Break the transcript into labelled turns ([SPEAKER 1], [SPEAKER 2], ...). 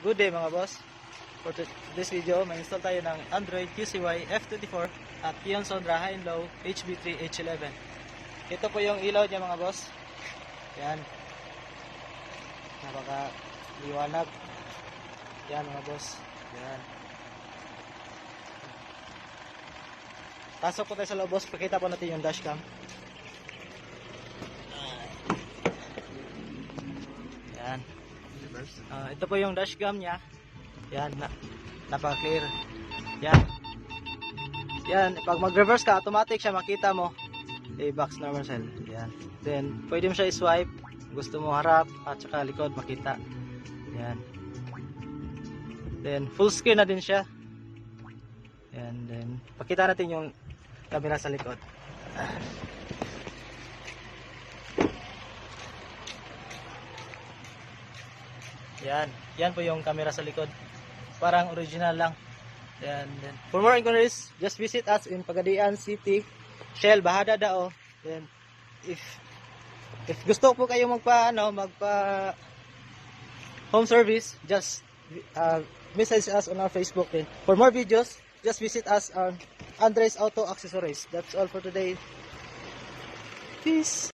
[SPEAKER 1] Good day mga boss. For this video, may install tayo ng Android QCY F24 at Kion Sondra High and Low HB3 H11. Ito po yung ilaw niya mga boss. Yan. Napaka liwanag. Yan mga boss. Yan. Pasok po tayo sa loob boss. Pakita po natin yung dashcam. Yan. Ito po yung dashcam niya. Yan, napaka-clear. Yan. Yan, pag mag-reverse ka, automatic siya makita mo. A-box normal cell. Yan. Then, pwede mo siya i-swipe. Gusto mo harap at saka likod makita. Yan. Then, full screen na din siya. Yan, then, pakita natin yung camera sa likod. Yan. Yan po yung camera sa likod. Parang original lang. Yan. Then, for more inquiries, just visit us in Pagadian City, Shell, Bahada Dao. Then, if gusto po kayo magpa home service, just message us on our Facebook. Then, for more videos, just visit us on Andres Auto Accessories. That's all for today. Peace.